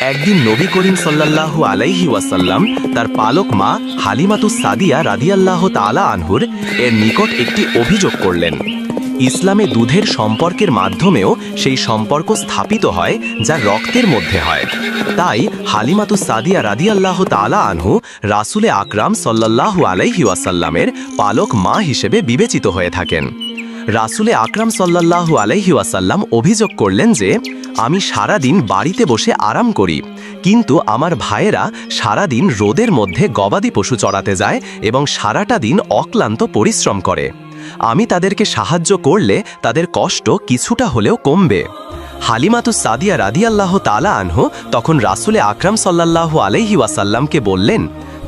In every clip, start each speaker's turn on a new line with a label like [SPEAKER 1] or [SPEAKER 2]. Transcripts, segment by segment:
[SPEAKER 1] একদিন নবী করিম সাল্লাল্লাহু আলাইহি ওয়াসাল্লাম তার পালক মা হালিমাতুস সাদিয়া রাদিয়াল্লাহু তাআলা আনহুর এর নিকট একটি অভিযোগ করলেন। ইসলামে দুধের সম্পর্কের মাধ্যমেও সেই সম্পর্ক স্থাপিত হয় যা রক্তের মধ্যে হয়। তাই হালিমাতুস সাদিয়া রাদিয়াল্লাহু তাআলা আনহু রাসূলে আকরাম সাল্লাল্লাহু আলাইহি ওয়াসাল্লামের পালক মা হিসেবে বিবেচিত হয়ে থাকেন। রাসূলে আকরাম সাল্লাল্লাহু আলাইহি ওয়াসাল্লাম অভিযোগ করলেন যে, আমি সারাদিন বাড়িতে বসে আরাম করি, কিন্তু আমার ভাইয়েরা সারাদিন রোদের মধ্যে গবাদি পশু চড়াতে যায় এবং সারাটা দিন অক্লান্ত পরিশ্রম করে। আমি তাদেরকে সাহায্য করলে তাদের কষ্ট কিছুটা হলেও কমবে। হালিমাতুস সাদিয়া রাদিয়াল্লাহু তাআলা আনহু তখন রাসূলে আকরাম সাল্লাল্লাহু আলাইহি ওয়াসাল্লামকে বললেন,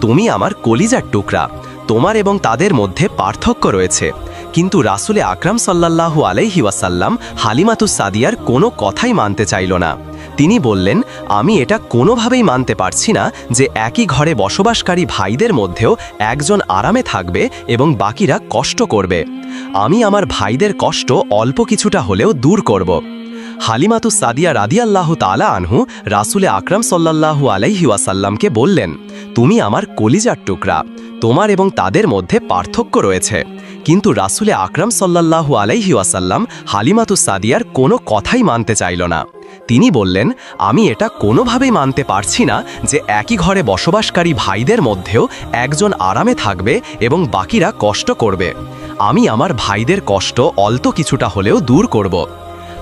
[SPEAKER 1] তুমি আমার কলিজার টুকরা, তোমার এবং তাদের মধ্যে পার্থক্য রয়েছে। কিন্তু রাসূলে আকরাম সাল্লাল্লাহু আলাইহি ওয়াসাল্লাম হালিমাতুস সাদিয়ার কোনো কথাই মানতে চাইল না। তিনি বললেন, আমি এটা কোনোভাবেই মানতে পারছি না যে একই ঘরে বসবাসকারী ভাইদের মধ্যেও একজন আরামে থাকবে এবং বাকিরা কষ্ট করবে। আমি আমার ভাইদের কষ্ট অল্প কিছুটা হলেও দূর করব। হালিমাতুস সাদিয়া রাদিয়াল্লাহু তাআলা আনহু রাসূলে আকরাম সাল্লাল্লাহু আলাইহি ওয়াসাল্লামকে বললেন, তুমি আমার কলিজার টুকরা, তোমার এবং তাদের মধ্যে পার্থক্য রয়েছে। কিন্তু রাসূলে আকরাম সাল্লাল্লাহু আলাইহি ওয়াসাল্লাম হালিমাতুস সাদিয়ার কোনো কথাই মানতে চাইল না। তিনি বললেন, আমি এটা কোনোভাবেই মানতে পারছি না যে একই ঘরে বসবাসকারী ভাইদের মধ্যেও একজন আরামে থাকবে এবং বাকিরা কষ্ট করবে। আমি আমার ভাইদের কষ্ট অল্প কিছুটা হলেও দূর করব।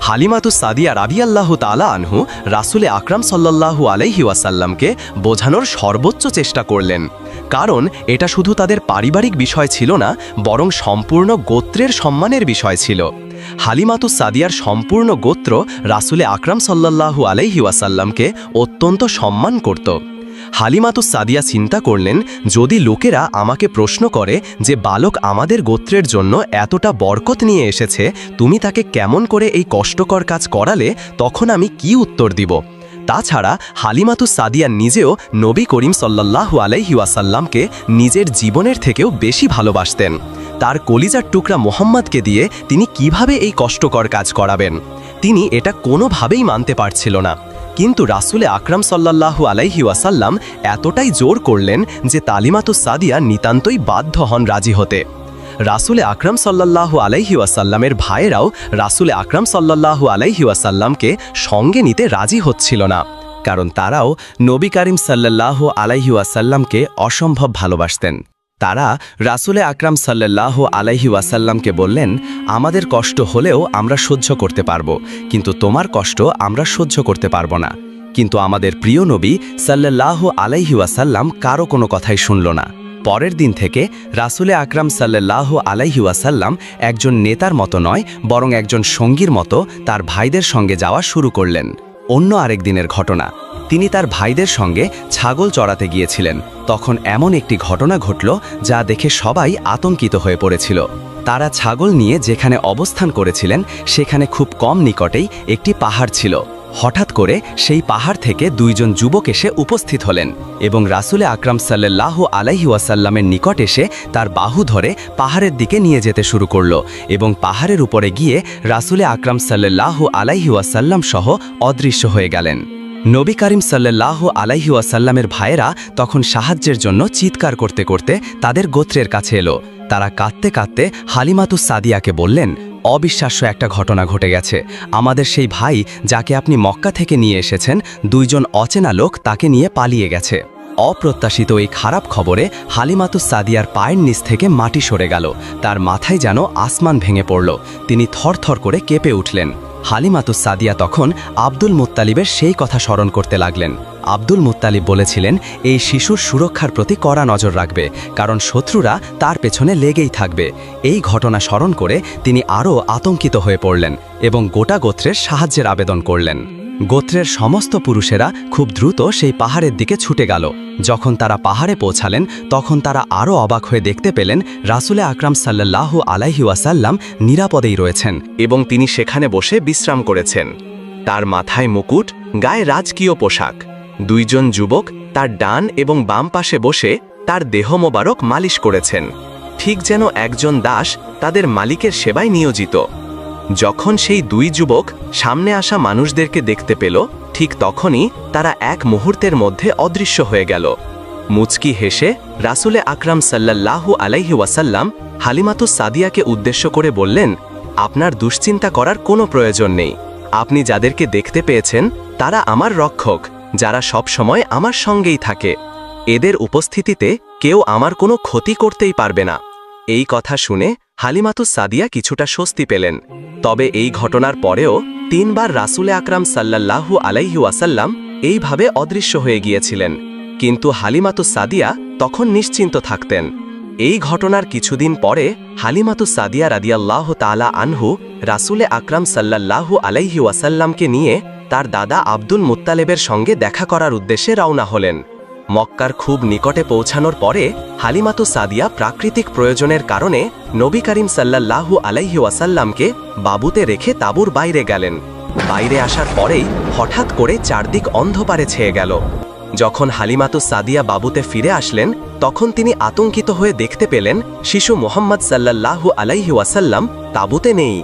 [SPEAKER 1] হালিমাতুস সাদিয়া রাদিয়াল্লাহু তাআলা আনহু রাসূলে আকরাম সাল্লাল্লাহু আলাইহি ওয়াসাল্লামকে বোঝানোর সর্বোচ্চ চেষ্টা করলেন, কারণ এটা শুধু তাদের পারিবারিক বিষয় ছিল না, বরং সম্পূর্ণ গোত্রের সম্মানের বিষয় ছিল। হালিমাতুস সাদিয়ার সম্পূর্ণ গোত্র রাসূলে আকরাম সাল্লাল্লাহু আলাইহি ওয়াসাল্লামকে অত্যন্ত সম্মান করত। হালিমাতুস সাদিয়া চিন্তা করলেন, যদি লোকেরা আমাকে প্রশ্ন করে যে বালক আমাদের গোত্রের জন্য এতটা বরকত নিয়ে এসেছে, তুমি তাকে কেমন করে এই কষ্টকর কাজ করালে, তখন আমি কি উত্তর দিব? তাছাড়া হালিমাতুস সাদিয়া নিজেও নবী করিম সাল্লাল্লাহু আলাইহি ওয়াসাল্লামকে নিজের জীবনের থেকেও বেশি ভালোবাসতেন। তার কলিজার টুকরা মুহাম্মদকে দিয়ে তিনি কিভাবে এই কষ্টকর কাজ করাবেন? তিনি এটা কোনোভাবেই মানতে পারছিল না। কিন্তু রাসূলে আকরাম সাল্লাল্লাহু আলাইহি ওয়াসাল্লাম এতটাই জোর করলেন যে হালিমাতুস সাদিয়া নিতান্তই বাধ্য হন রাজি হতে। রাসূলে আকরাম সাল্লাল্লাহু আলাইহি ওয়াসাল্লামের ভাইয়েরাও রাসূলে আকরাম সাল্লাল্লাহু আলাইহি ওয়াসাল্লামকে সঙ্গে নিতে রাজি হচ্ছিল না, কারণ তারাও নবী করিম সাল্লাল্লাহু আলাইহি ওয়াসাল্লামকে অসম্ভব ভালোবাসতেন। তারা রাসূলে আকরাম সাল্লাল্লাহু আলাইহি ওয়াসাল্লামকে বললেন, আমাদের কষ্ট হলেও আমরা সহ্য করতে পারব, কিন্তু তোমার কষ্ট আমরা সহ্য করতে পারব না। কিন্তু আমাদের প্রিয় নবী সাল্লাল্লাহু আলাইহি ওয়াসাল্লাম কারো কোনো কথাই শুনল না। পরের দিন থেকে রাসূলে আকরাম সাল্লাল্লাহু আলাইহি ওয়াসাল্লাম একজন নেতার মতো নয়, বরং একজন সঙ্গীর মতো তার ভাইদের সঙ্গে যাওয়া শুরু করলেন। অন্য আরেক দিনের ঘটনা, তিনি তার ভাইদের সঙ্গে ছাগল চড়াতে গিয়েছিলেন। তখন এমন একটি ঘটনা ঘটল যা দেখে সবাই আতঙ্কিত হয়ে পড়েছিল। তারা ছাগল নিয়ে যেখানে অবস্থান করেছিলেন সেখানে খুব কম নিকটেই একটি পাহাড় ছিল। হঠাৎ করে সেই পাহাড় থেকে দুইজন যুবক এসে উপস্থিত হলেন এবং রাসূলে আকরাম সাল্লাল্লাহু আলাইহি ওয়াসাল্লামের নিকট এসে তার বাহু ধরে পাহাড়ের দিকে নিয়ে যেতে শুরু করল এবং পাহাড়ের উপরে গিয়ে রাসূলে আকরাম সাল্লাল্লাহু আলাইহি ওয়াসাল্লাম সহ অদৃশ্য হয়ে গেলেন। নবী করিম সাল্লাল্লাহু আলাইহি ওয়াসাল্লামের ভাইয়েরা তখন সাহায্যের জন্য চিৎকার করতে করতে তাদের গোত্রের কাছে এলো। তারা কাঁদতে কাঁদতে হালিমাতুস সাদিয়াকে বললেন, অবিশ্বাস্য একটা ঘটনা ঘটে গেছে। আমাদের সেই ভাই যাকে আপনি মক্কা থেকে নিয়ে এসেছেন, দুইজন অচেনা লোক তাকে নিয়ে পালিয়ে গেছে। অপ্রত্যাশিত এই খারাপ খবরে হালিমাতুস সাদিয়ার পায়ের নিচ থেকে মাটি সরে গেল। তার মাথায় যেন আসমান ভেঙে পড়ল। তিনি থরথর করে কেঁপে উঠলেন। হালিমাতুস সাদিয়া তখন আব্দুল মুত্তালিবের সেই কথা স্মরণ করতে লাগলেন। আব্দুল মুত্তালিব বলেছিলেন, এই শিশুর সুরক্ষার প্রতি কড়া নজর রাখবে, কারণ শত্রুরা তার পেছনে লেগেই থাকবে। এই ঘটনা স্মরণ করে তিনি আরও আতঙ্কিত হয়ে পড়লেন এবং গোটা গোত্রের সাহায্যের আবেদন করলেন। গোত্রের সমস্ত পুরুষেরা খুব দ্রুত সেই পাহাড়ের দিকে ছুটে গেল। যখন তারা পাহাড়ে পৌঁছালেন তখন তারা আরও অবাক হয়ে দেখতে পেলেন রাসূলে আকরাম সাল্লাল্লাহু আলাইহি ওয়াসাল্লাম নিরাপদেই রয়েছেন এবং তিনি সেখানে বসে বিশ্রাম করেছেন। তার মাথায় মুকুট, গায়ে রাজকীয় পোশাক। দুইজন যুবক তার ডান এবং বাম পাশে বসে তার দেহ মোবারক মালিশ করেছেন, ঠিক যেন একজন দাস তাদের মালিকের সেবায় নিয়োজিত। যখন সেই দুই যুবক সামনে আসা মানুষদেরকে দেখতে পেল, ঠিক তখনই তারা এক মুহূর্তের মধ্যে অদৃশ্য হয়ে গেল। মুচকি হেসে রাসূলে আকরাম সাল্লাল্লাহু আলাইহি ওয়াসাল্লাম হালিমাতুস সাদিয়াকে উদ্দেশ্য করে বললেন, আপনার দুশ্চিন্তা করার কোনো প্রয়োজন নেই। আপনি যাদেরকে দেখতে পেয়েছেন তারা আমার রক্ষক, যারা সব সময় আমার সঙ্গেই থাকে। এদের উপস্থিতিতে কেউ আমার কোনো ক্ষতি করতেই পারবে না। এই কথা শুনে হালিমাতুস সাদিয়া কিছুটা স্বস্তি পেলেন। তবে এই ঘটনার পরেও 3 বার রাসূলে আকরাম সাল্লাল্লাহু আলাইহি ওয়াসাল্লাম এইভাবে অদৃশ্য হয়ে গিয়েছিলেন, কিন্তু হালিমাতুস সাদিয়া তখন নিশ্চিন্ত থাকতেন। এই ঘটনার কিছুদিন পরে হালিমাতুস সাদিয়া রাদিয়াল্লাহু তাআলা আনহু রাসূলে আকরাম সাল্লাল্লাহু আলাইহি ওয়াসাল্লামকে নিয়ে তার দাদা আব্দুল মুত্তালেবের সঙ্গে দেখা করার উদ্দেশ্যে রওনা হলেন। মক্কার খুব নিকটে পৌঁছানোর পরে হালিমাতুস সাদিয়া প্রাকৃতিক প্রয়োজনের কারণে নবী করিম সাল্লাল্লাহু আলাইহি ওয়াসাল্লামকে বাবুতে রেখে তাঁবুর বাইরে গেলেন। বাইরে আসার পরেই হঠাৎ করে চারদিক অন্ধকারে ছেয়ে গেল। যখন হালিমাতুস সাদিয়া বাবুতে ফিরে আসলেন, তখন তিনি আতঙ্কিত হয়ে দেখতে পেলেন শিশু মুহাম্মদ সাল্লাল্লাহু আলাইহি ওয়াসাল্লাম তাঁবুতে নেই।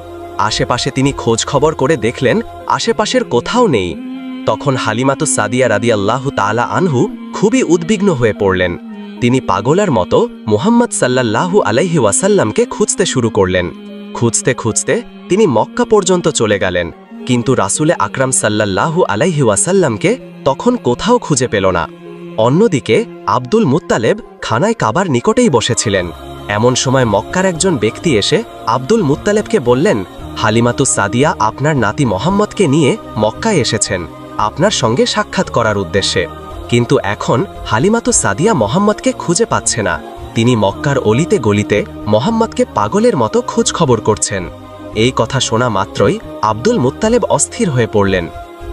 [SPEAKER 1] আশেপাশে তিনি খোঁজ খবর করে দেখলেন আশেপাশের কোথাও নেই। তখন হালিমাতুস সাদিয়া রাদিয়াল্লাহু তাআলা আনহু খুবই উদ্বিগ্ন হয়ে পড়লেন। তিনি পাগলার মতো মুহাম্মদ সাল্লাল্লাহু আলাইহি ওয়াসাল্লামকে খুঁজতে শুরু করলেন। খুঁজতে খুঁজতে তিনি মক্কা পর্যন্ত চলে গেলেন, কিন্তু রাসূলে আকরাম সাল্লাল্লাহু আলাইহি ওয়াসাল্লামকে তখন কোথাও খুঁজে পেল না। অন্যদিকে আব্দুল মুত্তালেব খানায় কাবার নিকটেই বসেছিলেন। এমন সময় মক্কার একজন ব্যক্তি এসে আব্দুল মুত্তালেবকে বললেন, হালিমাতুস সাদিয়া আপনার নাতি মোহাম্মদকে নিয়ে মক্কায় এসেছেন আপনার সঙ্গে সাক্ষাৎ করার উদ্দেশ্যে। কিন্তু এখন হালিমাতুস সাদিয়া মোহাম্মদকে খুঁজে পাচ্ছে না। তিনি মক্কার অলিতে গলিতে মোহাম্মদকে পাগলের মতো খোঁজ খবর করছেন। এই কথা শোনা মাত্রই আব্দুল মুত্তালেব অস্থির হয়ে পড়লেন।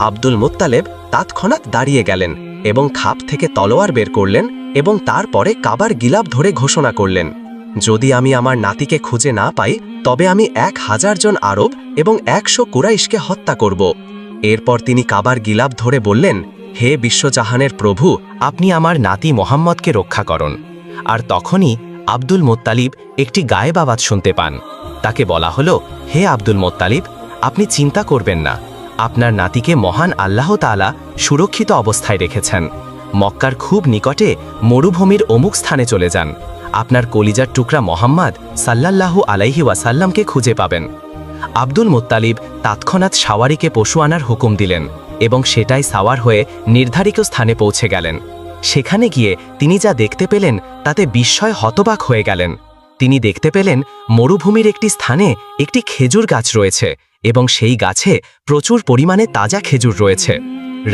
[SPEAKER 1] আব্দুল মুত্তালেব তৎক্ষণাৎ দাঁড়িয়ে গেলেন এবং খাপ থেকে তলোয়ার বের করলেন এবং তারপরে কাবার গিলাফ ধরে ঘোষণা করলেন, যদি আমি আমার নাতিকে খুঁজে না পাই তবে আমি 1000 জন আরব এবং 100 কুরাইশকে হত্যা করব। এরপর তিনি কাবার গিলাফ ধরে বললেন, হে বিশ্বজাহানের প্রভু, আপনি আমার নাতি মোহাম্মদকে রক্ষা করুন। আর তখনই আব্দুল মুত্তালিব একটি গায়েব আওয়াজ শুনতে পান। তাকে বলা হলো, হে আব্দুল মুত্তালিব, আপনি চিন্তা করবেন না, আপনার নাতিকে মহান আল্লাহ তাআলা সুরক্ষিত অবস্থায় রেখেছেন। মক্কার খুব নিকটে মরুভূমির অমুক স্থানে চলে যান। আপনার কলিজার টুকরা মোহাম্মদ সাল্লাল্লাহু আলাইহি ওয়াসাল্লামকে খুঁজে পাবেন। আব্দুল মুত্তালিব তৎক্ষণাৎ সাওয়ারিকে পশু আনার হুকুম দিলেন এবং সেটাই সাওয়ার হয়ে নির্ধারিত স্থানে পৌঁছে গেলেন। সেখানে গিয়ে তিনি যা দেখতে পেলেন তাতে বিস্ময় হতবাক হয়ে গেলেন। তিনি দেখতে পেলেন মরুভূমির একটি স্থানে একটি খেজুর গাছ রয়েছে এবং সেই গাছে প্রচুর পরিমাণে তাজা খেজুর রয়েছে।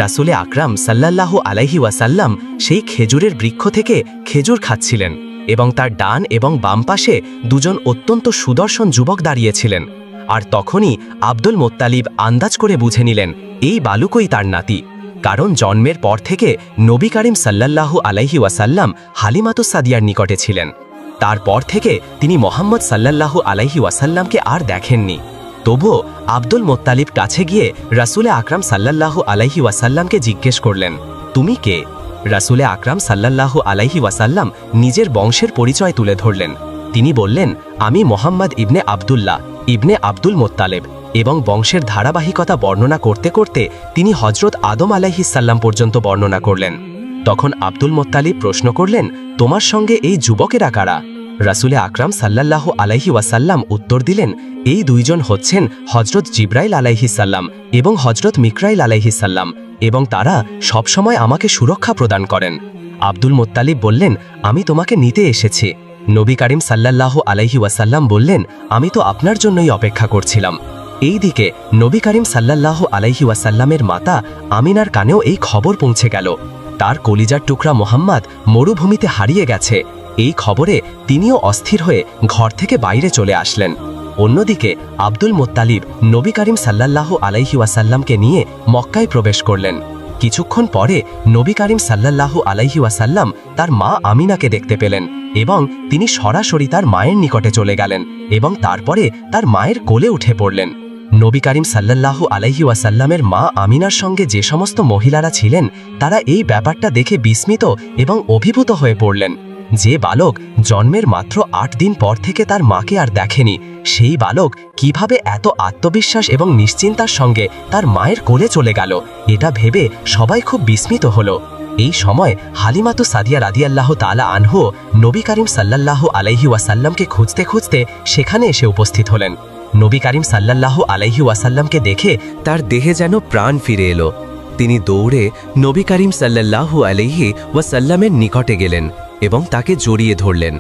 [SPEAKER 1] রাসূলে আকরাম সাল্লাল্লাহু আলাইহি ওয়াসাল্লাম সেই খেজুরের বৃক্ষ থেকে খেজুর খাচ্ছিলেন এবং তার ডান এবং বাম পাশে দুজন অত্যন্ত সুদর্শন যুবক দাঁড়িয়েছিলেন। আর তখনই আব্দুল মুত্তালিব আন্দাজ করে বুঝে নিলেন এই বালুকই তার নাতি, কারণ জন্মের পর থেকে নবী করিম সাল্লাল্লাহু আলাইহি ওয়াসাল্লাম হালিমাতুস সাদিয়ার নিকটে ছিলেন। তারপর থেকে তিনি মোহাম্মদ সাল্লাল্লাহু আলাইহি ওয়াসাল্লামকে আর দেখেননি। তবুও আব্দুল মুত্তালিব কাছে গিয়ে রাসূলে আকরাম সাল্লাল্লাহু আলাইহি ওয়াসাল্লামকে জিজ্ঞেস করলেন, তুমি কে? রাসূলে আকরাম সাল্লাল্লাহু আলাইহি ওয়াসাল্লাম নিজের বংশের পরিচয় তুলে ধরলেন। তিনি বললেন, আমি মোহাম্মদ ইবনে আবদুল্লাহ ইবনে আব্দুল মুত্তালেব, এবং বংশের ধারাবাহিকতা বর্ণনা করতে করতে তিনি হযরত আদম আলাইহিস সালাম পর্যন্ত বর্ণনা করলেন। তখন আব্দুল মুত্তালিব প্রশ্ন করলেন, তোমার সঙ্গে এই যুবকেরা কারা? রাসূলে আকরাম সাল্লাল্লাহু আলাইহি ওয়াসাল্লাম উত্তর দিলেন, এই দুইজন হচ্ছেন হযরত জিবরাইল আলাইহিস সালাম এবং হযরত মিকরাইল আলাইহিস সালাম, এবং তারা সবসময় আমাকে সুরক্ষা প্রদান করেন। আব্দুল মুত্তালিব বললেন, আমি তোমাকে নিতে এসেছি। নবী করিম সাল্লাল্লাহু আলাইহি ওয়াসাল্লাম বললেন, আমি তো আপনার জন্যই অপেক্ষা করছিলাম। এইদিকে নবী করিম সাল্লাল্লাহু আলাইহি ওয়াসাল্লামের মাতা আমিনার কানেও এই খবর পৌঁছে গেল। তার কলিজার টুকরা মোহাম্মদ মরুভূমিতে হারিয়ে গেছে। এই খবরে তিনিও অস্থির হয়ে ঘর থেকে বাইরে চলে আসলেন। অন্যদিকে আব্দুল মুত্তালিব নবী করিম সাল্লাল্লাহু আলাইহি ওয়াসাল্লামকে নিয়ে মক্কায় প্রবেশ করলেন। কিছুক্ষণ পরে নবী করিম সাল্লাল্লাহু আলাইহি ওয়াসাল্লাম তার মা আমিনাকে দেখতে পেলেন এবং তিনি সরাসরি তার মায়ের নিকটে চলে গেলেন এবং তারপরে তার মায়ের কোলে উঠে পড়লেন। নবী করিম সাল্লাল্লাহু আলাইহি ওয়াসাল্লামের মা আমিনার সঙ্গে যে সমস্ত মহিলারা ছিলেন তারা এই ব্যাপারটা দেখে বিস্মিত এবং অভিভূত হয়ে পড়লেন। যে বালক জন্মের মাত্র 8 দিন পর থেকে তার মাকে আর দেখেনি, সেই বালক কিভাবে এত আত্মবিশ্বাস এবং নিশ্চিন্তার সঙ্গে তার মায়ের কোলে চলে গেল, এটা ভেবে সবাই খুব বিস্মিত হলো। এই সময় হালিমাতু সাদিয়া রাদিয়াল্লাহু তাআলা আনহু নবী করিম সাল্লাল্লাহু আলাইহি ওয়াসাল্লামকে খুঁজতে খুঁজতে সেখানে এসে উপস্থিত হলেন। নবী করিম সাল্লাল্লাহু আলাইহি ওয়াসাল্লামকে দেখে তার দেহে যেন প্রাণ ফিরে এলো। তিনি দৌড়ে নবী করিম সাল্লাল্লাহু আলাইহি ওয়াসাল্লামের নিকটে গেলেন এবং তাকে জড়িয়ে ধরলেন।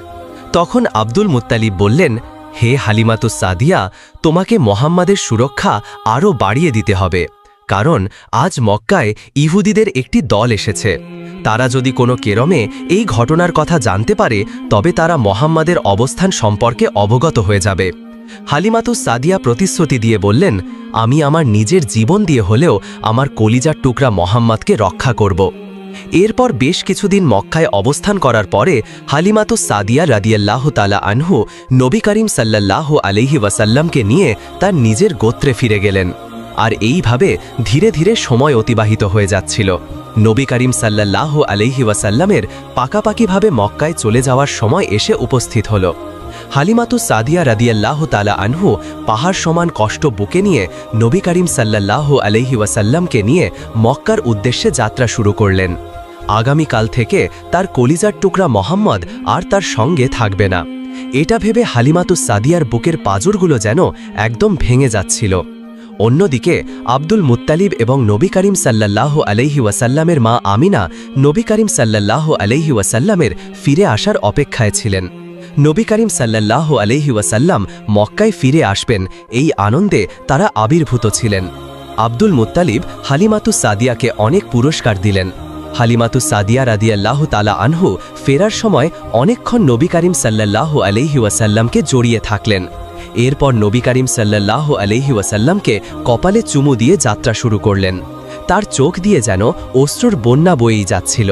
[SPEAKER 1] তখন আব্দুল মুত্তালিব বললেন, হে হালিমাতু সাদিয়া, তোমাকে মোহাম্মদের সুরক্ষা আরও বাড়িয়ে দিতে হবে, কারণ আজ মক্কায় ইহুদিদের একটি দল এসেছে। তারা যদি কোনো কেরমে এই ঘটনার কথা জানতে পারে তবে তারা মোহাম্মদের অবস্থান সম্পর্কে অবগত হয়ে যাবে। হালিমাতু সাদিয়া প্রতিশ্রুতি দিয়ে বললেন, আমি আমার নিজের জীবন দিয়ে হলেও আমার কলিজার টুকরা মোহাম্মদকে রক্ষা করব। এরপর বেশ কিছুদিন মক্কায় অবস্থান করার পরে হালিমাতু সাদিয়া রাদিয়াল্লাহু তাআলা আনহু নবী করিম সাল্লাল্লাহু আলাইহি ওয়াসাল্লামকে নিয়ে তার নিজের গোত্রে ফিরে গেলেন। আর এইভাবে ধীরে ধীরে সময় অতিবাহিত হয়ে যাচ্ছিল। নবী করিম সাল্লাল্লাহু আলাইহি ওয়াসাল্লামের পাকাপাকিভাবে মক্কায় চলে যাওয়ার সময় এসে উপস্থিত হল। হালিমাতু সাদিয়া রাদিয়াল্লাহু তাআলা আনহু পাহাড় সমান কষ্ট বুকে নিয়ে নবী করিম সাল্লাল্লাহু আলাইহি ওয়াসাল্লামকে নিয়ে মক্কার উদ্দেশ্যে যাত্রা শুরু করলেন। আগামীকাল থেকে তার কলিজার টুকরা মোহাম্মদ আর তার সঙ্গে থাকবে না, এটা ভেবে হালিমাতু সাদিয়ার বুকের পাঁজরগুলো যেন একদম ভেঙে যাচ্ছিল। অন্যদিকে আব্দুল মুত্তালিব এবং নবী করিম সাল্লাল্লাহু আলাইহি ওয়াসাল্লামের মা আমিনা নবী করিম সাল্লাল্লাহু আলাইহি ওয়াসাল্লামের ফিরে আসার অপেক্ষায় ছিলেন। নবী করিম সাল্লাল্লাহু আলাইহি ওয়াসাল্লাম মক্কায় ফিরে আসবেন, এই আনন্দে তারা আবির্ভূত ছিলেন। আব্দুল মুত্তালিব হালিমাতু সাদিয়াকে অনেক পুরস্কার দিলেন। হালিমাতু সাদিয়া রাদিয়াল্লাহু তাআলা আনহু ফেরার সময় অনেকক্ষণ নবী করিম সাল্লাল্লাহু আলাইহি ওয়াসাল্লামকে জড়িয়ে থাকলেন। এরপর নবী করিম সাল্লাল্লাহু আলাইহি ওয়াসাল্লামকে কপালে চুমু দিয়ে যাত্রা শুরু করলেন। তার চোখ দিয়ে যেন অশ্রুর বন্যা বয়েই যাচ্ছিল।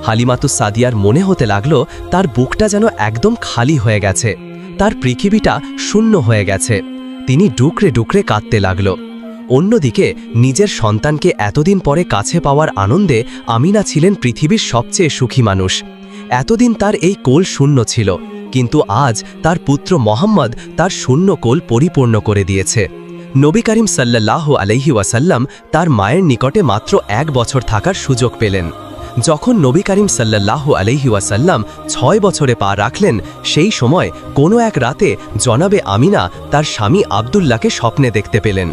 [SPEAKER 1] হালিমাতু সাদিয়ার মনে হতে লাগল তার বুকটা যেন একদম খালি হয়ে গেছে, তার পৃথিবীটা শূন্য হয়ে গেছে। তিনি ডুকরে ডুকরে কাঁদতে লাগল। অন্যদিকে নিজের সন্তানকে এতদিন পরে কাছে পাওয়ার আনন্দে আমিনা ছিলেন পৃথিবীর সবচেয়ে সুখী মানুষ। এতদিন তার এই কোল শূন্য ছিল, কিন্তু আজ তার পুত্র মোহাম্মদ তার শূন্য কোল পরিপূর্ণ করে দিয়েছে। নবী করিম সাল্লাল্লাহু আলাইহি ওয়াসাল্লাম তার মায়ের নিকটে মাত্র 1 বছর থাকার সুযোগ পেলেন। যখন নবী করিম সাল্লাল্লাহু আলাইহি ওয়াসাল্লাম 6 বছরে পা রাখলেন, সেই সময় কোনো এক রাতে জনাবে আমিনা তার স্বামী আব্দুল্লাহকে স্বপ্নে দেখতে পেলেন।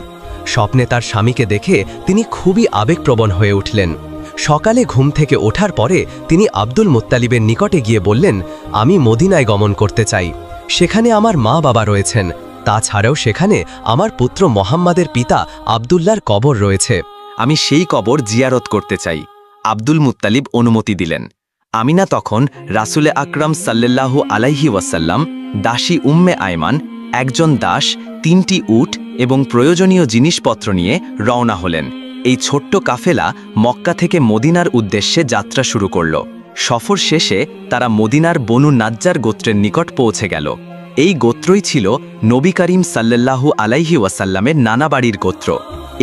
[SPEAKER 1] স্বপ্নে তার স্বামীকে দেখে তিনি খুবই আবেগপ্রবণ হয়ে উঠলেন। সকালে ঘুম থেকে ওঠার পরে তিনি আব্দুল মুত্তালিবের নিকটে গিয়ে বললেন, আমি মদিনায় গমন করতে চাই, সেখানে আমার মা বাবা রয়েছেন, তাছাড়াও সেখানে আমার পুত্র মোহাম্মদের পিতা আব্দুল্লাহর কবর রয়েছে, আমি সেই কবর জিয়ারত করতে চাই। আব্দুল মুত্তালিব অনুমতি দিলেন। আমিনা তখন রাসূলে আকরাম সাল্লাল্লাহু আলাইহি ওয়াসাল্লাম, দাসী উম্মে আয়মান, একজন দাস, 3টি উট এবং প্রয়োজনীয় জিনিসপত্র নিয়ে রওনা হলেন। এই ছোট্ট কাফেলা মক্কা থেকে মদিনার উদ্দেশ্যে যাত্রা শুরু করল। সফর শেষে তারা মদিনার বনু নাজ্জার গোত্রের নিকট পৌঁছে গেল। এই গোত্রই ছিল নবী করিম সাল্লাল্লাহু আলাইহি ওয়াসাল্লামের নানা বাড়ির গোত্র।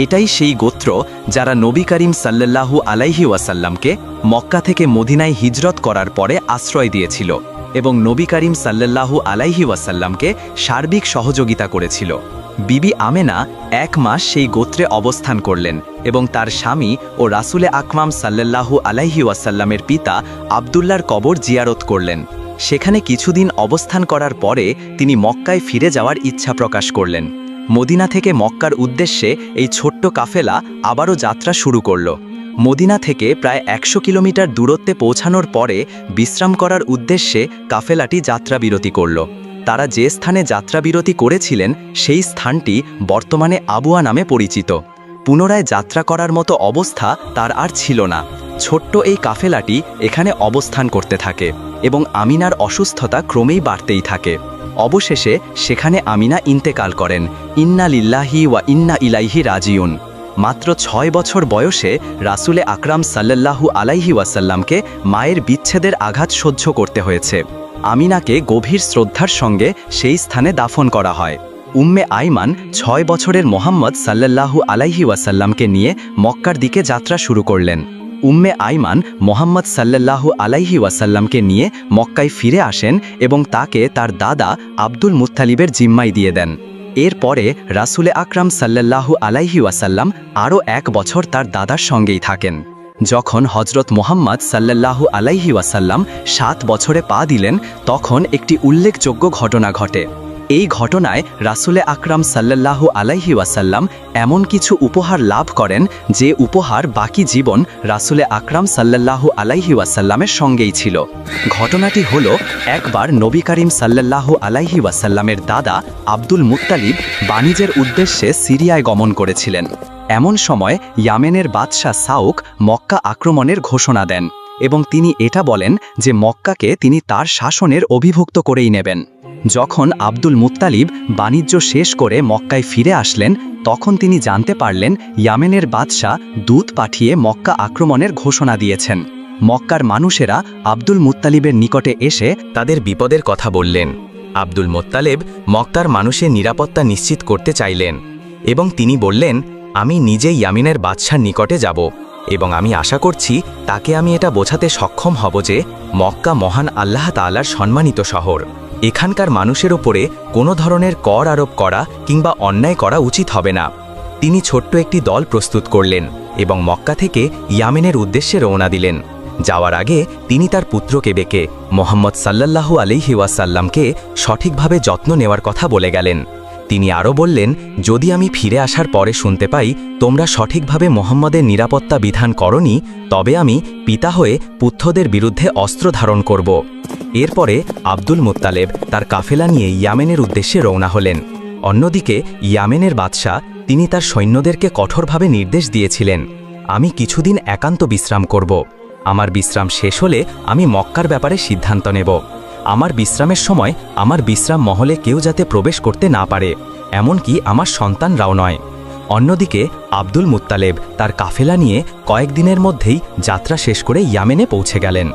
[SPEAKER 1] এটাই সেই গোত্র যারা নবী করিম সাল্লাল্লাহু আলাইহি ওয়াসাল্লামকে মক্কা থেকে মদিনায় হিজরত করার পরে আশ্রয় দিয়েছিল এবং নবী করিম সাল্লাল্লাহু আলাইহি ওয়াসাল্লামকে সার্বিক সহযোগিতা করেছিল। বিবি আমেনা 1 মাস সেই গোত্রে অবস্থান করলেন এবং তার স্বামী ও রাসূলে আকরাম সাল্লাল্লাহু আলাইহি ওয়াসাল্লামের পিতা আব্দুল্লাহর কবর জিয়ারত করলেন। সেখানে কিছুদিন অবস্থান করার পরে তিনি মক্কায় ফিরে যাওয়ার ইচ্ছা প্রকাশ করলেন। মদিনা থেকে মক্কার উদ্দেশ্যে এই ছোট্ট কাফেলা আবারও যাত্রা শুরু করল। মদিনা থেকে প্রায় 100 কিলোমিটার দূরত্বে পৌঁছানোর পরে বিশ্রাম করার উদ্দেশ্যে কাফেলাটি যাত্রাবিরতি করল। তারা যে স্থানে যাত্রাবিরতি করেছিলেন সেই স্থানটি বর্তমানে আবুয়া নামে পরিচিত। পুনরায় যাত্রা করার মতো অবস্থা তার আর ছিল না। ছোট্ট এই কাফেলাটি এখানে অবস্থান করতে থাকে এবং আমিনার অসুস্থতা ক্রমেই বাড়তেই থাকে। অবশেষে সেখানে আমিনা ইন্তেকাল করেন। ইন্না লিল্লাহি ওয়া ইন্না ইলাইহি রাজিউন। মাত্র 6 বছর বয়সে রাসূলে আকরাম সাল্লাল্লাহু আলাইহি ওয়াসাল্লামকে মায়ের বিচ্ছেদের আঘাত সহ্য করতে হয়েছে। আমিনাকে গভীর শ্রদ্ধার সঙ্গে সেই স্থানে দাফন করা হয়। উম্মে আইমান 6 বছরের মোহাম্মদ সাল্লাল্লাহু আলাইহি ওয়াসাল্লামকে নিয়ে মক্কার দিকে যাত্রা শুরু করলেন। উম্মে আইমান মোহাম্মদ সাল্লাল্লাহু আলাইহি ওয়াসাল্লামকে নিয়ে মক্কায় ফিরে আসেন এবং তাকে তার দাদা আব্দুল মুত্তালিবের জিম্মায় দিয়ে দেন। এরপরে রাসূলে আকরাম সাল্লাল্লাহু আলাইহি ওয়াসাল্লাম আরও 1 বছর তার দাদার সঙ্গেই থাকেন। যখন হজরত মুহাম্মদ সাল্লাল্লাহু আলাইহি ওয়াসাল্লাম 7 বছরে পা দিলেন, তখন একটি উল্লেখযোগ্য ঘটনা ঘটে। এই ঘটনায় রাসূলে আকরাম সাল্লাল্লাহু আলাইহি ওয়াসাল্লাম এমন কিছু উপহার লাভ করেন, যে উপহার বাকি জীবন রাসূলে আকরাম সাল্লাল্লাহু আলাইহি ওয়াসাল্লামের সঙ্গেই ছিল। ঘটনাটি হলো, একবার নবী করিম সাল্লাল্লাহু আলাইহি ওয়াসাল্লামের দাদা আব্দুল মুত্তালিব বাণিজ্যের উদ্দেশ্যে সিরিয়ায় গমন করেছিলেন। এমন সময় ইয়ামেনের বাদশাহ সাউক মক্কা আক্রমণের ঘোষণা দেন এবং তিনি এটা বলেন যে মক্কাকে তিনি তার শাসনের অভিভুক্ত করেই নেবেন। যখন আব্দুল মুত্তালিব বাণিজ্য শেষ করে মক্কায় ফিরে আসলেন, তখন তিনি জানতে পারলেন ইয়ামেনের বাদশাহ দূত পাঠিয়ে মক্কা আক্রমণের ঘোষণা দিয়েছেন। মক্কার মানুষেরা আব্দুল মুত্তালিবের নিকটে এসে তাদের বিপদের কথা বললেন। আব্দুল মুত্তালিব মক্কার মানুষের নিরাপত্তা নিশ্চিত করতে চাইলেন এবং তিনি বললেন, আমি নিজে ইয়ামেনের বাদশার নিকটে যাব এবং আমি আশা করছি তাকে আমি এটা বোঝাতে সক্ষম হব যে মক্কা মহান আল্লাহ তাআলার সম্মানিত শহর। এখানকার মানুষের ওপরে কোনো ধরনের কর আরোপ করা কিংবা অন্যায় করা উচিত হবে না। তিনি ছোট্ট একটি দল প্রস্তুত করলেন এবং মক্কা থেকে ইয়ামেনের উদ্দেশ্যে রওনা দিলেন। যাওয়ার আগে তিনি তার পুত্রকে বেকে মোহাম্মদ সাল্লাল্লাহু আলাইহি ওয়াসাল্লামকে সঠিকভাবে যত্ন নেওয়ার কথা বলে গেলেন। তিনি আরও বললেন, যদি আমি ফিরে আসার পরে শুনতে পাই তোমরা সঠিকভাবে মোহাম্মদের নিরাপত্তা বিধান করনি, তবে আমি পিতা হয়ে পুত্রদের বিরুদ্ধে অস্ত্র ধারণ করব। এরপরে আব্দুল মুত্তালিব তার কাফেলা নিয়ে ইয়ামেনের উদ্দেশ্যে রওনা হলেন। অন্যদিকে ইয়ামেনের বাদশাহ তিনি তার সৈন্যদেরকে কঠোরভাবে নির্দেশ দিয়েছিলেন, আমি কিছুদিন একান্ত বিশ্রাম করব। আমার বিশ্রাম শেষ হলে আমি মক্কার ব্যাপারে সিদ্ধান্ত নেব। আমার বিশ্রামের সময় আমার বিশ্রাম মহলে কেউ যাতে প্রবেশ করতে না পারে, এমনকি আমার সন্তানরাও নয়। অন্যদিকে আব্দুল মুত্তালিব তার কাফেলা নিয়ে কয়েকদিনের মধ্যেই যাত্রা শেষ করে ইয়ামেনে পৌঁছে গেলেন।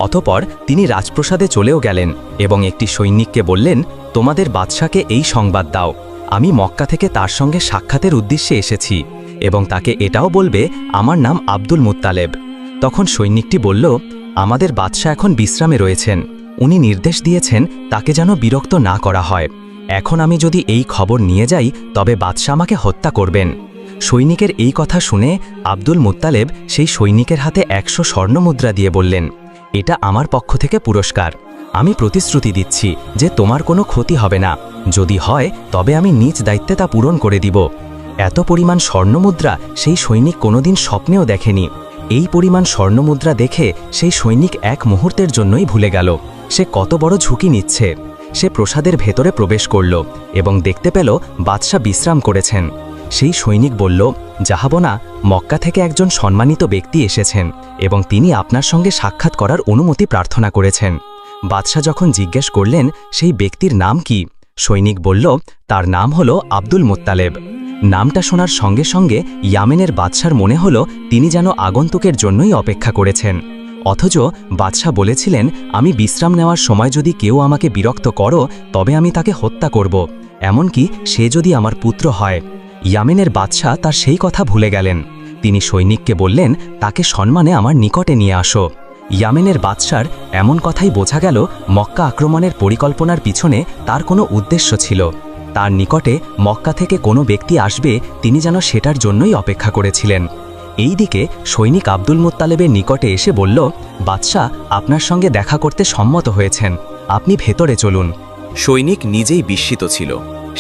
[SPEAKER 1] অতঃপর তিনি রাজপ্রাসাদে চলেও গেলেন এবং একটি সৈনিককে বললেন, তোমাদের বাদশাকে এই সংবাদ দাও, আমি মক্কা থেকে তার সঙ্গে সাক্ষাতের উদ্দেশ্যে এসেছি এবং তাকে এটাও বলবে আমার নাম আব্দুল মুত্তালিব। তখন সৈনিকটি বলল, আমাদের বাদশা এখন বিশ্রামে রয়েছেন, উনি নির্দেশ দিয়েছেন তাকে যেন বিরক্ত না করা হয়। এখন আমি যদি এই খবর নিয়ে যাই তবে বাদশা আমাকে হত্যা করবেন। সৈনিকের এই কথা শুনে আব্দুল মুত্তালিব সেই সৈনিকের হাতে 100 স্বর্ণমুদ্রা দিয়ে বললেন, এটা আমার পক্ষ থেকে পুরস্কার। আমি প্রতিশ্রুতি দিচ্ছি যে তোমার কোনো ক্ষতি হবে না, যদি হয় তবে আমি নিজ দায়িত্বে তা পূরণ করে দিব। এত পরিমাণ স্বর্ণমুদ্রা সেই সৈনিক কোনোদিন স্বপ্নেও দেখেনি। এই পরিমাণ স্বর্ণমুদ্রা দেখে সেই সৈনিক এক মুহূর্তের জন্যই ভুলে গেল সে কত বড় ঝুঁকি নিচ্ছে। সে প্রাসাদের ভেতরে প্রবেশ করল এবং দেখতে পেল বাদশা বিশ্রাম করেছেন। সেই সৈনিক বলল, জাহাবনা, মক্কা থেকে একজন সম্মানিত ব্যক্তি এসেছেন এবং তিনি আপনার সঙ্গে সাক্ষাৎ করার অনুমতি প্রার্থনা করেছেন। বাদশা যখন জিজ্ঞেস করলেন সেই ব্যক্তির নাম কি, সৈনিক বলল, তার নাম হলো আব্দুল মুত্তালিব। নামটা শোনার সঙ্গে সঙ্গে ইয়ামেনের বাদশার মনে হলো তিনি যেন আগন্তুকের জন্যই অপেক্ষা করেছেন। অথচ বাদশা বলেছিলেন, আমি বিশ্রাম নেওয়ার সময় যদি কেউ আমাকে বিরক্ত করো তবে আমি তাকে হত্যা করব, এমনকি সে যদি আমার পুত্র হয়। ইয়ামেনের বাদশা তার সেই কথা ভুলে গেলেন। তিনি সৈনিককে বললেন, তাকে সম্মানে আমার নিকটে নিয়ে আসো। ইয়ামেনের বাদশার এমন কথাই বোঝা গেল মক্কা আক্রমণের পরিকল্পনার পিছনে তার কোনো উদ্দেশ্য ছিল। তার নিকটে মক্কা থেকে কোনো ব্যক্তি আসবে তিনি যেন সেটার জন্যই অপেক্ষা করেছিলেন। এইদিকে সৈনিক আব্দুল মুত্তালিবের নিকটে এসে বলল, বাদশা আপনার সঙ্গে দেখা করতে সম্মত হয়েছেন, আপনি ভেতরে চলুন।
[SPEAKER 2] সৈনিক নিজেই বিস্মিত ছিল।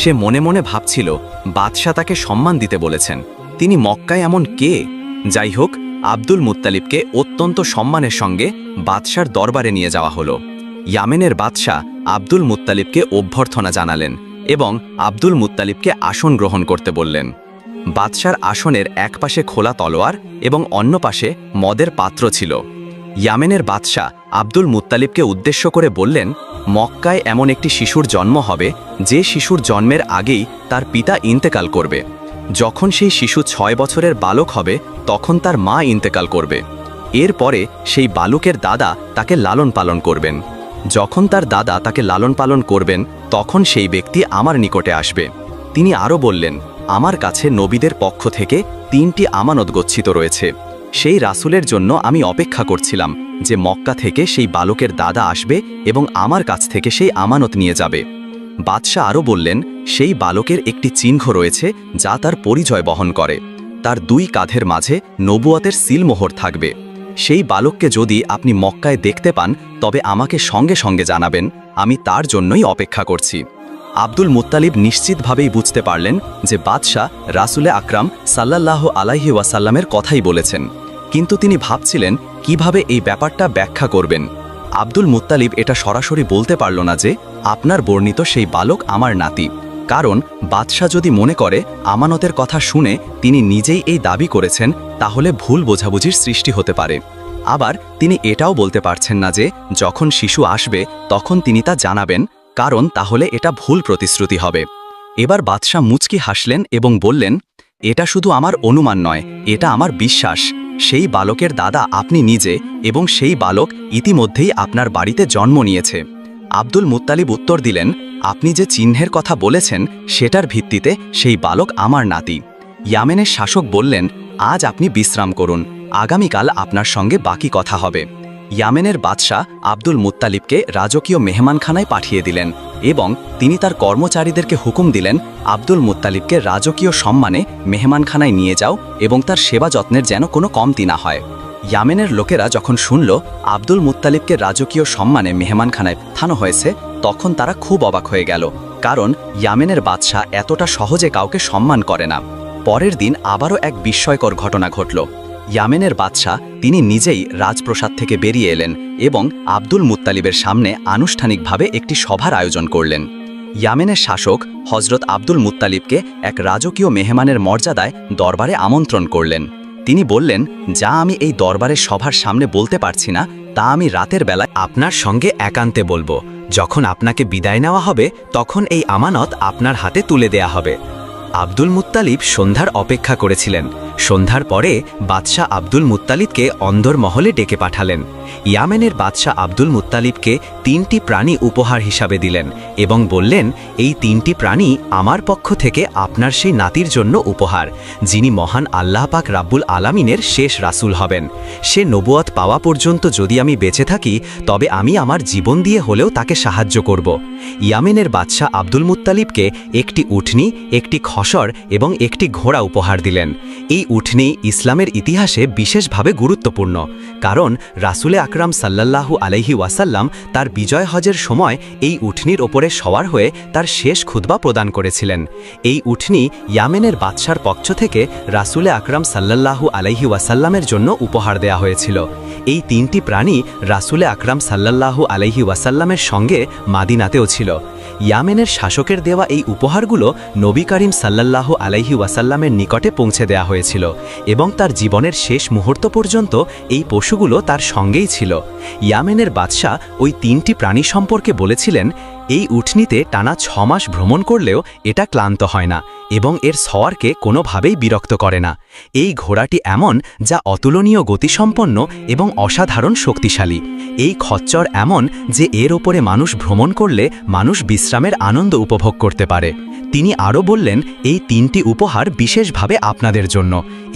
[SPEAKER 2] সে মনে মনে ভাবছিল বাদশা তাকে সম্মান দিতে বলেছেন, তিনি মক্কায় এমন কে? যাই হোক, আব্দুল মুত্তালিবকে অত্যন্ত সম্মানের সঙ্গে বাদশার দরবারে নিয়ে যাওয়া হলো। ইয়ামেনের বাদশাহ আব্দুল মুত্তালিবকে অভ্যর্থনা জানালেন এবং আব্দুল মুত্তালিবকে আসন গ্রহণ করতে বললেন। বাদশার আসনের এক পাশে খোলা তলোয়ার এবং অন্য পাশে মদের পাত্র ছিল। ইয়ামেনের বাদশাহ আব্দুল মুত্তালিবকে উদ্দেশ্য করে বললেন, মক্কায় এমন একটি শিশুর জন্ম হবে যে শিশুর জন্মের আগেই তার পিতা ইন্তেকাল করবে। যখন সেই শিশু 6 বছরের বালক হবে তখন তার মা ইন্তেকাল করবে। এরপরে সেই বালকের দাদা তাকে লালন পালন করবেন। যখন তার দাদা তাকে লালন পালন করবেন তখন সেই ব্যক্তি আমার নিকটে আসবে। তিনি আরও বললেন, আমার কাছে নবীদের পক্ষ থেকে 3টি আমানত গচ্ছিত রয়েছে। সেই রাসূলের জন্য আমি অপেক্ষা করছিলাম যে মক্কা থেকে সেই বালকের দাদা আসবে এবং আমার কাছ থেকে সেই আমানত নিয়ে যাবে। বাদশাহ আরও বললেন, সেই বালকের একটি চিহ্ন রয়েছে যা তার পরিচয় বহন করে। তার দুই কাঁধের মাঝে নবুয়তের সিলমোহর থাকবে। সেই বালককে যদি আপনি মক্কায় দেখতে পান তবে আমাকে সঙ্গে সঙ্গে জানাবেন, আমি তার জন্যই অপেক্ষা করছি। আব্দুল মুত্তালিব নিশ্চিতভাবেই বুঝতে পারলেন যে বাদশাহ রাসূলে আকরাম সাল্লাল্লাহু আলাইহি ওয়াসাল্লামের কথাই বলেছেন, কিন্তু তিনি ভাবছিলেন কিভাবে এই ব্যাপারটা ব্যাখ্যা করবেন। আব্দুল মুত্তালিব এটা সরাসরি বলতে পারল না যে আপনার বর্ণিত সেই বালক আমার নাতি, কারণ বাদশাহ যদি মনে করে আমানতের কথা শুনে তিনি নিজেই এই দাবি করেছেন তাহলে ভুল বোঝাবুঝির সৃষ্টি হতে পারে। আবার তিনি এটাও বলতে পারছেন না যে যখন শিশু আসবে তখন তিনি তা জানাবেন, কারণ তাহলে এটা ভুল প্রতিশ্রুতি হবে। এবার বাদশাহ মুচকি হাসলেন এবং বললেন, এটা শুধু আমার অনুমান নয়, এটা আমার বিশ্বাস। সেই বালকের দাদা আপনি নিজে এবং সেই বালক ইতিমধ্যেই আপনার বাড়িতে জন্ম নিয়েছে। আব্দুল মুত্তালিব উত্তর দিলেন, আপনি যে চিহ্নের কথা বলেছেন সেটার ভিত্তিতে সেই বালক আমার নাতি। ইয়ামেনের শাসক বললেন, আজ আপনি বিশ্রাম করুন, আগামীকাল আপনার সঙ্গে বাকি কথা হবে। ইয়ামেনের বাদশাহ আব্দুল মুত্তালিবকে রাজকীয় মেহমানখানায় পাঠিয়ে দিলেন এবং তিনি তার কর্মচারীদেরকে হুকুম দিলেন, আব্দুল মুত্তালিবকে রাজকীয় সম্মানে মেহমানখানায় নিয়ে যাও এবং তার সেবা যত্নের যেন কোনো কমতি না হয়। ইয়ামেনের লোকেরা যখন শুনল আব্দুল মুত্তালিবকে রাজকীয় সম্মানে মেহমানখানায় পাঠানো হয়েছে তখন তারা খুব অবাক হয়ে গেল, কারণ ইয়ামেনের বাদশাহ এতটা সহজে কাউকে সম্মান করে না। পরের দিন আবারও এক বিস্ময়কর ঘটনা ঘটল। ইয়ামেনের বাদশাহ তিনি নিজেই রাজপ্রাসাদ থেকে বেরিয়ে এলেন এবং আব্দুল মুত্তালিবের সামনে আনুষ্ঠানিকভাবে একটি সভার আয়োজন করলেন। ইয়ামেনের শাসক হজরত আব্দুল মুত্তালিবকে এক রাজকীয় মেহমানের মর্যাদায় দরবারে আমন্ত্রণ করলেন। তিনি বললেন, যা আমি এই দরবারের সভার সামনে বলতে পারছি না তা আমি রাতের বেলায় আপনার সঙ্গে একান্তে বলবো। যখন আপনাকে বিদায় নেওয়া হবে তখন এই আমানত আপনার হাতে তুলে দেয়া হবে। আব্দুল মুত্তালিব সন্ধ্যার অপেক্ষা করেছিলেন। সন্ধ্যার পরে বাদশাহ আব্দুল মুত্তালিবকে অন্দর মহলে ডেকে পাঠালেন। ইয়ামেনের বাদশাহ আব্দুল মুত্তালিবকে 3টি প্রাণী উপহার হিসাবে দিলেন এবং বললেন, এই 3টি প্রাণী আমার পক্ষ থেকে আপনার সেই নাতির জন্য উপহার, যিনি মহান আল্লাহ পাক রাব্বুল আলামিনের শেষ রাসূল হবেন। সে নবুয়ত পাওয়া পর্যন্ত যদি আমি বেঁচে থাকি তবে আমি আমার জীবন দিয়ে হলেও তাকে সাহায্য করব। ইয়ামেনের বাদশাহ আব্দুল মুত্তালিবকে একটি উটনি, একটি খসর এবং একটি ঘোড়া উপহার দিলেন। এই উটনি ইসলামের ইতিহাসে বিশেষভাবে গুরুত্বপূর্ণ, কারণ রাসূলে আকরাম সাল্লাল্লাহু আলাইহি ওয়াসাল্লাম তার বিজয় হজের সময় এই উটনির ওপরে সওয়ার হয়ে তার শেষ খুতবা প্রদান করেছিলেন। এই উটনি ইয়ামেনের বাদশার পক্ষ থেকে রাসূলে আকরাম সাল্লাল্লাহু আলাইহি ওয়াসাল্লামের জন্য উপহার দেয়া হয়েছিল। এই 3টি প্রাণী রাসূলে আকরাম সাল্লাল্লাহু আলাইহি ওয়াসাল্লামের সঙ্গে মাদিনাতেও ছিল। ইয়ামেনের শাসকের দেওয়া এই উপহারগুলো নবী করিম সাল্লাল্লাহু আলাইহি ওয়াসাল্লামের নিকটে পৌঁছে দেয়া হয়েছিল এবং তার জীবনের শেষ মুহূর্ত পর্যন্ত এই পশুগুলো তার সঙ্গেই ছিল। ইয়ামেনের বাদশাহ ওই 3টি প্রাণী সম্পর্কে বলেছিলেন, এই উটনিতে টানা 6 মাস ভ্রমণ করলেও এটা ক্লান্ত হয় না এবং এর সওয়ারকে কোনোভাবেই বিরক্ত করে না। এই ঘোড়াটি এমন যা অতুলনীয় গতিসম্পন্ন এবং অসাধারণ শক্তিশালী। এই খচ্চর এমন যে এর ওপরে মানুষ ভ্রমণ করলে মানুষ বিশ্রামের আনন্দ উপভোগ করতে পারে। তিনি আরও বললেন, এই 3টি উপহার বিশেষভাবে আপনাদের জন্য,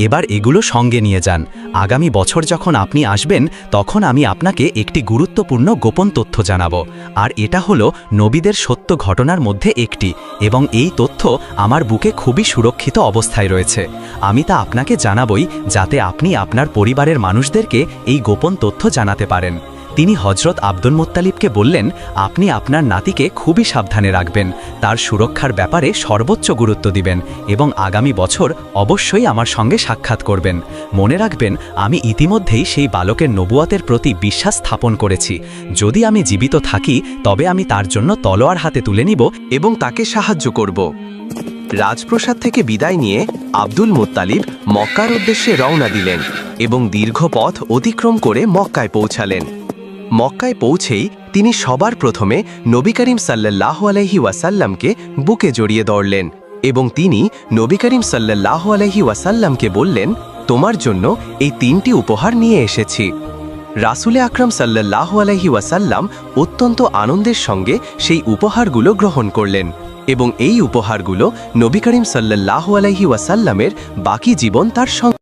[SPEAKER 2] এবার এগুলো সঙ্গে নিয়ে যান। আগামী বছর যখন আপনি আসবেন তখন আমি আপনাকে একটি গুরুত্বপূর্ণ গোপন তথ্য জানাবো, আর এটা হলো নবীদের সত্য ঘটনার মধ্যে একটি, এবং এই তথ্য আমার বুকে খুবই সুরক্ষিত অবস্থায় রয়েছে। আমি তা আপনাকে জানাবই যাতে আপনি আপনার পরিবারের মানুষদেরকে এই গোপন তথ্য জানাতে পারেন। তিনি হজরত আব্দুল মুত্তালিবকে বললেন, আপনি আপনার নাতিকে খুবই সাবধানে রাখবেন, তার সুরক্ষার ব্যাপারে সর্বোচ্চ গুরুত্ব দিবেন এবং আগামী বছর অবশ্যই আমার সঙ্গে সাক্ষাৎ করবেন। মনে রাখবেন, আমি ইতিমধ্যেই সেই বালকের নবুয়তের প্রতি বিশ্বাস স্থাপন করেছি। যদি আমি জীবিত থাকি তবে আমি তার জন্য তলোয়ার হাতে তুলে নিব এবং তাকে সাহায্য করব। রাজপ্রাসাদ থেকে বিদায় নিয়ে আব্দুল মুত্তালিব মক্কার উদ্দেশ্যে রওনা দিলেন এবং দীর্ঘ পথ অতিক্রম করে মক্কায় পৌঁছালেন। মক্কায় পৌঁছেই তিনি সবার প্রথমে নবী করিম সাল্লাল্লাহু আলাইহি ওয়াসাল্লামকে বুকে জড়িয়ে ধরলেন এবং তিনি নবী করিম সাল্লাল্লাহু আলাইহি ওয়াসাল্লামকে বললেন, তোমার জন্য এই 3টি উপহার নিয়ে এসেছি। রাসূলে আকরাম সাল্লাল্লাহু আলাইহি ওয়াসাল্লাম অত্যন্ত আনন্দের সঙ্গে সেই উপহারগুলো গ্রহণ করলেন এবং এই উপহারগুলো নবী করিম সাল্লাল্লাহু আলাইহি ওয়াসাল্লামের বাকি জীবন তার সঙ্গে